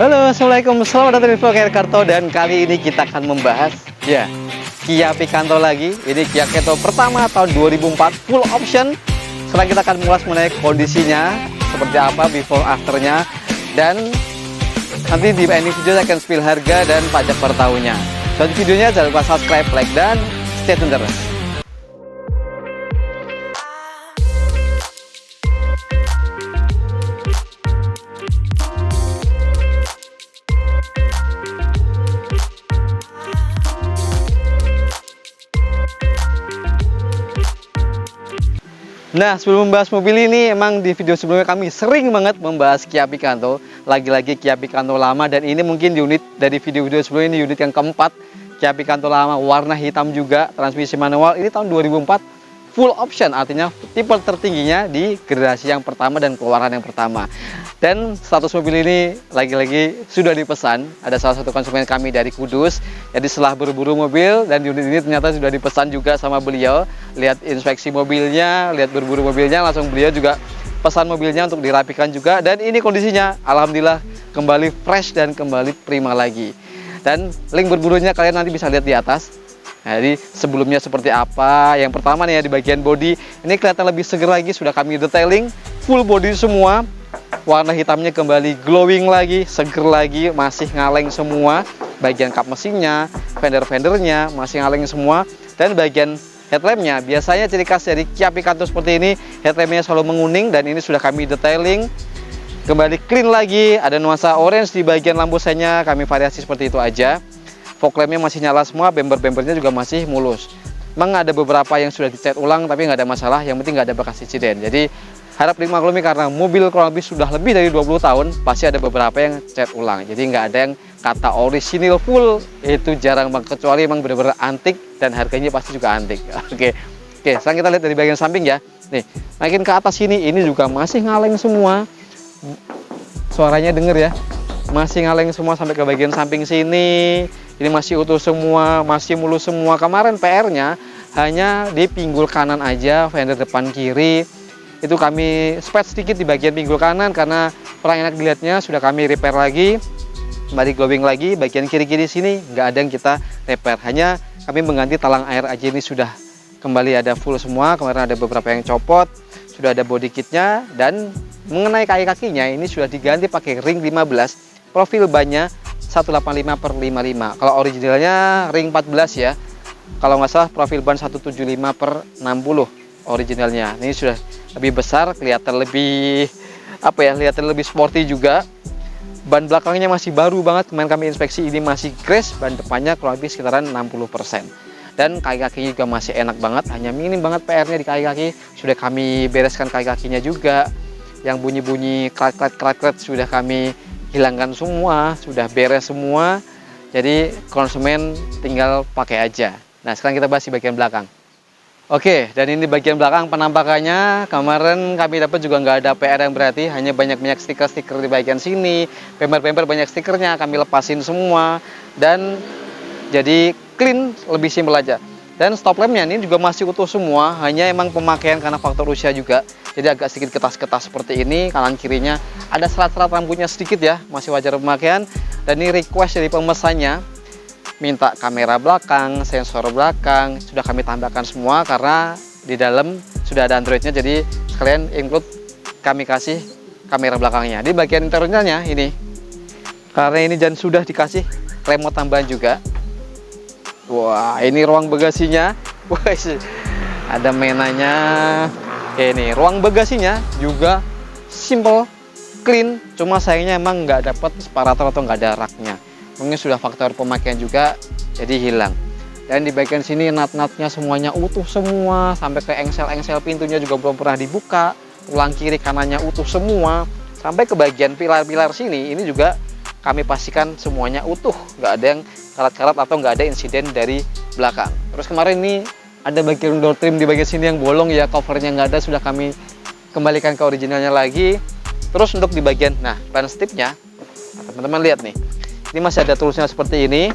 Halo, assalamualaikum, selamat datang di vlog Karto, dan kali ini kita akan membahas Kia Picanto lagi. Ini Kia Picanto pertama tahun 2004 full option. Sekarang kita akan mengulas mengenai kondisinya seperti apa before afternya, dan nanti di ending video saya akan spill harga dan pajak per tahunnya. So, di videonya jangan lupa subscribe, like, dan stay tune terus. Nah, sebelum membahas mobil ini, emang di video sebelumnya kami sering banget membahas Kia Picanto. Lagi-lagi Kia Picanto lama, dan ini mungkin unit dari video-video sebelumnya, ini unit yang keempat. Kia Picanto lama, warna hitam juga, transmisi manual. Ini tahun 2004 full option, artinya tipe tertingginya di generasi yang pertama dan keluaran yang pertama. Dan status mobil ini lagi-lagi sudah dipesan. Ada salah satu konsumen kami dari Kudus. Jadi setelah berburu mobil, dan unit ini ternyata sudah dipesan juga sama beliau. Lihat inspeksi mobilnya, lihat berburu mobilnya, langsung beliau juga pesan mobilnya untuk dirapikan juga. Dan ini kondisinya alhamdulillah kembali fresh dan kembali prima lagi. Dan link berburunya kalian nanti bisa lihat di atas. Nah, jadi sebelumnya seperti apa. Yang pertama nih ya, di bagian bodi ini kelihatan lebih seger lagi, sudah kami detailing full body semua. Warna hitamnya kembali glowing lagi, seger lagi, masih ngaleng semua. Bagian kap mesinnya, fender-fendernya masih ngaleng semua. Dan bagian headlampnya, biasanya ciri khas dari Kia Picanto seperti ini, headlampnya selalu menguning, dan ini sudah kami detailing kembali clean lagi. Ada nuansa orange di bagian lampu senya, kami variasi seperti itu aja. Fog lampnya masih nyala semua, bemper-bempernya juga masih mulus. Memang ada beberapa yang sudah dicat ulang, tapi nggak ada masalah, yang penting nggak ada bekas insiden. Jadi harap dimaklumi, karena mobil kurang lebih sudah lebih dari 20 tahun, pasti ada beberapa yang cat ulang. Jadi nggak ada yang kata orisinil full, itu jarang banget, kecuali emang benar-benar antik, dan harganya pasti juga antik. Oke, sekarang kita lihat dari bagian samping ya. Nih, makin ke atas ini juga masih ngaleng semua. Suaranya denger ya, masih ngaleng semua sampai ke bagian samping sini. Ini masih utuh semua, masih mulus semua. Kemarin PR-nya hanya di pinggul kanan aja, fender depan kiri. Itu kami spet sedikit di bagian pinggul kanan, karena kurang enak dilihatnya, sudah kami repair lagi. Kembali glowing lagi. Bagian kiri-kiri sini nggak ada yang kita repair, hanya kami mengganti talang air aja. Ini sudah kembali ada full semua. Kemarin ada beberapa yang copot, sudah ada body kitnya. Dan mengenai kaki-kakinya, ini sudah diganti pakai ring 15, profil bannya 185/55. Kalau originalnya ring 14 ya, kalau nggak salah profil ban 175/60 originalnya. Ini sudah lebih besar, kelihatan lebih kelihatan lebih sporty juga. Ban belakangnya masih baru banget, kemarin kami inspeksi, ini masih crash. Ban depannya kurang lebih sekitaran 60%. Dan kaki-kakinya juga masih enak banget, hanya minim banget PR-nya di kaki-kaki. Sudah kami bereskan kaki-kakinya juga. Yang bunyi-bunyi krat-krat sudah kami hilangkan semua, sudah beres semua. Jadi konsumen tinggal pakai aja. Nah, sekarang kita bahas di bagian belakang. Oke, dan ini bagian belakang penampakannya. Kemarin kami dapat juga nggak ada PR yang berarti, hanya banyak-banyak stiker-stiker di bagian sini. Bemper-bemper banyak stikernya, kami lepasin semua. Dan jadi clean, lebih simpel aja. Dan stop lampnya ini juga masih utuh semua, hanya emang pemakaian karena faktor usia juga. Jadi agak sedikit ketas-ketas seperti ini. Kanan kirinya ada serat-serat rambutnya sedikit ya, masih wajar pemakaian. Dan ini request dari pemesannya, minta kamera belakang, sensor belakang, sudah kami tambahkan semua karena di dalam sudah ada Androidnya. Jadi sekalian include kami kasih kamera belakangnya. Di bagian interiornya ini, karena ini dan sudah dikasih remote tambahan juga. Wah, ini ruang bagasinya. Wah, ada menanya. Oke, ini ruang bagasinya juga simple, clean. Cuma sayangnya emang nggak dapat separator atau nggak ada raknya. Mungkin sudah faktor pemakaian juga, jadi hilang. Dan di bagian sini nut-nutnya semuanya utuh semua, sampai ke engsel-engsel pintunya juga belum pernah dibuka. Tulang kiri kanannya utuh semua, sampai ke bagian pilar-pilar sini. Ini juga kami pastikan semuanya utuh, nggak ada yang karat-karat atau nggak ada insiden dari belakang. Terus kemarin ini ada bagian door trim di bagian sini yang bolong ya, covernya nggak ada, sudah kami kembalikan ke originalnya lagi. Terus untuk di bagian, ban stipnya, teman-teman lihat nih, ini masih ada toolsnya seperti ini.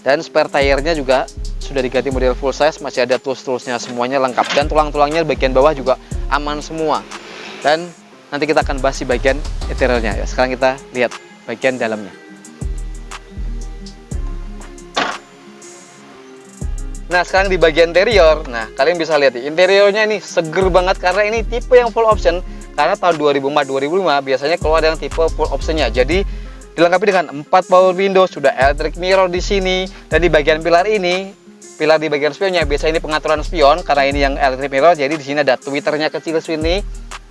Dan spare tire-nya juga sudah diganti model full size, masih ada tools-toolsnya semuanya lengkap. Dan tulang-tulangnya bagian bawah juga aman semua. Dan nanti kita akan bahas di bagian interiornya ya. Sekarang kita lihat bagian dalamnya. Nah, sekarang di bagian interior. Nah, kalian bisa lihat interiornya ini seger banget karena ini tipe yang full option. Karena tahun 2004-2005 biasanya keluar yang tipe full optionnya. Jadi dilengkapi dengan 4 power window, sudah electric mirror di sini, dan di bagian pilar ini, pilar di bagian spionnya biasanya ini pengaturan spion karena ini yang electric mirror. Jadi di sini ada tweeternya kecil sini,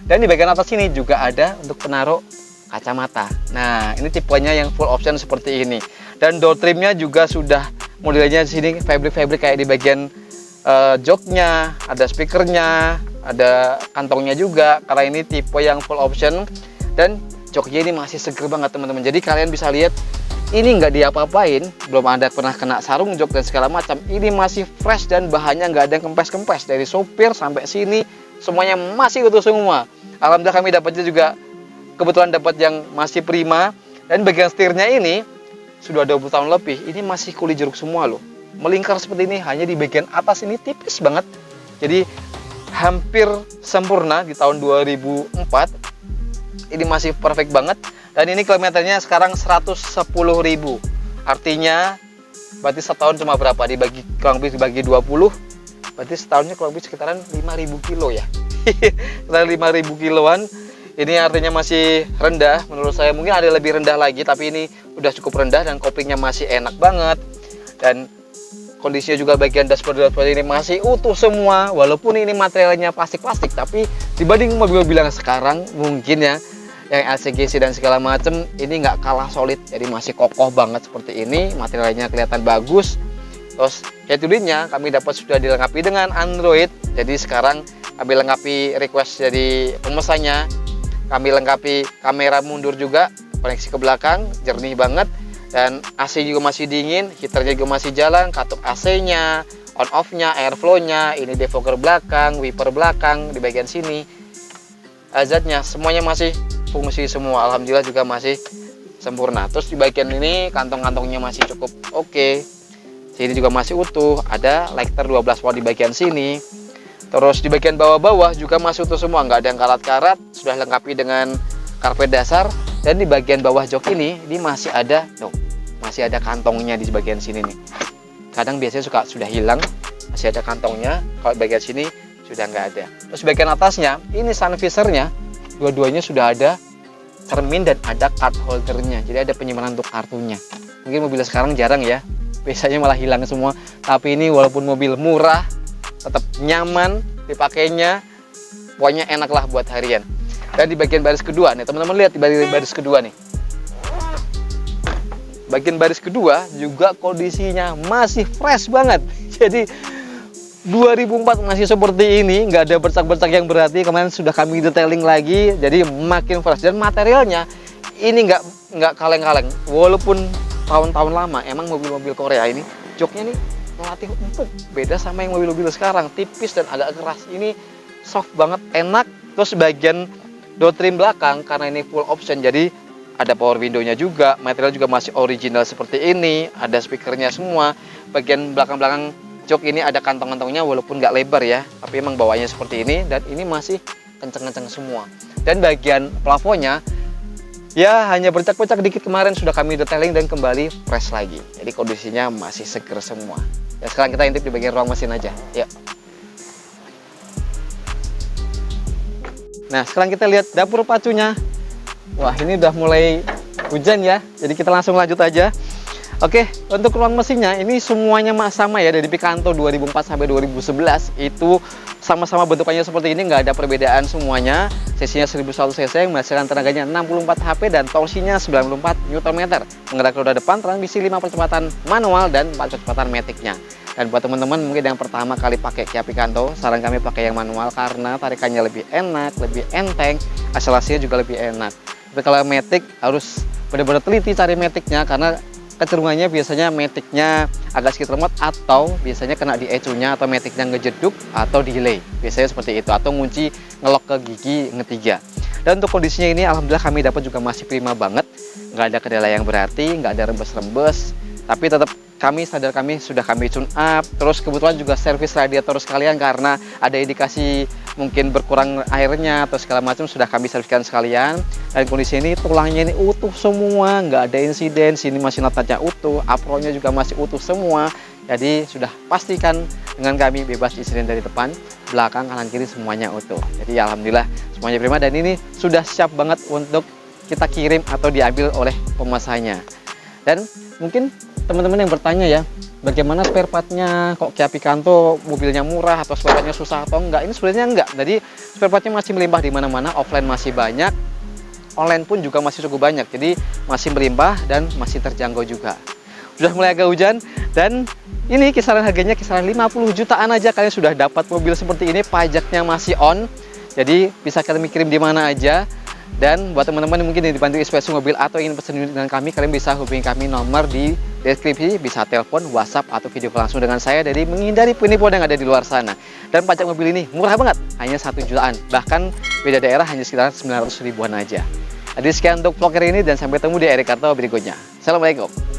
dan di bagian atas sini juga ada untuk penaruh kacamata. Nah, ini tipenya yang full option seperti ini. Dan door trimnya juga sudah modelnya di sini fabric kayak di bagian joknya, ada speakernya, ada kantongnya juga karena ini tipe yang full option. Dan joknya ini masih seger banget teman-teman. Jadi kalian bisa lihat ini nggak diapa-apain, belum ada pernah kena sarung jok dan segala macam. Ini masih fresh dan bahannya nggak ada yang kempes-kempes, dari sopir sampai sini semuanya masih utuh semua. Alhamdulillah kami dapatnya juga kebetulan dapat yang masih prima. Dan bagian setirnya ini sudah 20 tahun lebih, ini masih kuli jeruk semua loh. Melingkar seperti ini, hanya di bagian atas ini tipis banget. Jadi hampir sempurna di tahun 2004. Ini masih perfect banget. Dan ini kilometernya sekarang 110.000. Artinya berarti setahun cuma berapa? Dibagi kurang lebih dibagi 20. Berarti setahunnya kurang lebih sekitaran 5.000 kilo ya. Sekitar 5.000 kiloan. Ini artinya masih rendah menurut saya. Mungkin ada lebih rendah lagi, tapi ini udah cukup rendah dan koplingnya masih enak banget. Dan kondisinya juga bagian dashboard ini masih utuh semua. Walaupun ini materialnya plastik-plastik, tapi dibanding mobil-mobil yang sekarang mungkin ya, yang LCGC dan segala macem, ini nggak kalah solid. Jadi masih kokoh banget seperti ini. Materialnya kelihatan bagus. Terus head unitnya kami dapat sudah dilengkapi dengan Android. Jadi sekarang kami lengkapi request dari pemesannya. Kami lengkapi kamera mundur juga, koneksi ke belakang, jernih banget. Dan AC juga masih dingin, heaternya juga masih jalan, katup AC-nya, on-off-nya, airflow-nya, ini defogger belakang, wiper belakang di bagian sini. Azadnya semuanya masih fungsi semua, alhamdulillah juga masih sempurna. Terus di bagian ini kantong-kantongnya masih cukup oke. Sini juga masih utuh, ada lighter 12 watt di bagian sini. Terus di bagian bawah-bawah juga masih utuh semua, nggak ada yang karat-karat, sudah lengkapi dengan karpet dasar. Dan di bagian bawah jok ini masih ada, masih ada kantongnya di bagian sini nih. Kadang biasanya sudah hilang, masih ada kantongnya. Kalau di bagian sini sudah nggak ada. Terus bagian atasnya, ini sun visor-nya, dua-duanya sudah ada cermin dan ada card holdernya. Jadi ada penyimpanan untuk kartunya. Mungkin mobil sekarang jarang ya, biasanya malah hilang semua. Tapi ini walaupun mobil murah, tetap nyaman dipakainya, pokoknya enak lah buat harian. Dan di bagian baris kedua nih, teman-teman lihat di baris kedua nih. Bagian baris kedua juga kondisinya masih fresh banget. Jadi 2004 masih seperti ini, nggak ada bercak-bercak yang berarti. Kemarin sudah kami detailing lagi, jadi makin fresh. Dan materialnya ini nggak kaleng-kaleng. Walaupun tahun-tahun lama, emang mobil-mobil Korea ini joknya nih relatif empuk, beda sama yang mobil-mobil sekarang, tipis dan agak keras. Ini soft banget, enak. Terus bagian door trim belakang karena ini full option, jadi ada power window-nya juga, material juga masih original seperti ini, ada speakernya semua. Bagian belakang-belakang jok ini ada kantong-kantongnya walaupun nggak lebar ya, tapi emang bawahnya seperti ini dan ini masih kenceng-kenceng semua. Dan bagian plafonnya ya hanya bercak-bercak dikit, kemarin sudah kami detailing dan kembali fresh lagi. Jadi kondisinya masih seger semua. Ya sekarang kita intip di bagian ruang mesin aja. Yuk. Nah, sekarang kita lihat dapur pacunya. Wah, ini udah mulai hujan ya. Jadi kita langsung lanjut aja. Oke, untuk ruang mesinnya ini semuanya sama ya, dari Picanto 2004 sampai 2011 itu sama-sama bentukannya seperti ini, nggak ada perbedaan semuanya. Cc-nya 1100 cc yang menghasilkan tenaganya 64 HP dan torsinya 94 Nm. Menggerak roda depan, transmisi 5 percepatan manual dan 4 percepatan matic-nya. Dan buat teman-teman mungkin yang pertama kali pakai Kia Picanto, saran kami pakai yang manual karena tarikannya lebih enak, lebih enteng, akselerasinya juga lebih enak. Tapi kalau matic harus benar-benar teliti cari matic-nya karena kecenderungannya biasanya matic-nya agak sedikit lemot atau biasanya kena di ECU-nya atau matic-nya ngejeduk atau delay. Biasanya seperti itu, atau ngunci ngelok ke gigi ketiga. Dan untuk kondisinya ini alhamdulillah kami dapat juga masih prima banget. Nggak ada kendala yang berarti, nggak ada rembes-rembes. Tapi tetap kami sadar kami sudah kami tune up, terus kebetulan juga servis radiator sekalian karena ada indikasi mungkin berkurang airnya atau segala macam sudah kami serviskan sekalian. Dan kondisi ini tulangnya ini utuh semua, nggak ada insiden, sini masih natanya utuh, apronnya juga masih utuh semua. Jadi sudah pastikan dengan kami bebas insiden dari depan, belakang, kanan, kiri semuanya utuh. Jadi alhamdulillah semuanya prima dan ini sudah siap banget untuk kita kirim atau diambil oleh pemesannya. Dan mungkin teman-teman yang bertanya ya, bagaimana spare partnya, kok Kia Picanto mobilnya murah atau spare partnya susah atau enggak? Ini sebenarnya enggak. Jadi spare partnya masih melimpah di mana-mana, offline masih banyak, online pun juga masih cukup banyak. Jadi masih melimpah dan masih terjangkau juga. Sudah mulai agak hujan dan ini kisaran harganya kisaran 50 jutaan aja kalian sudah dapat mobil seperti ini, pajaknya masih on. Jadi bisa kalian kirim di mana aja. Dan buat teman-teman yang mungkin dibantu inspeksi mobil atau ingin pesan unit dengan kami, kalian bisa hubungi kami nomor di deskripsi, bisa telepon, WhatsApp atau video langsung dengan saya dari menghindari penipuan yang ada di luar sana. Dan pajak mobil ini murah banget, hanya 1 jutaan. Bahkan beda daerah hanya sekitar 900 ribuan aja. Jadi sekian untuk vlog hari ini dan sampai ketemu di Erikarto berikutnya. Assalamualaikum.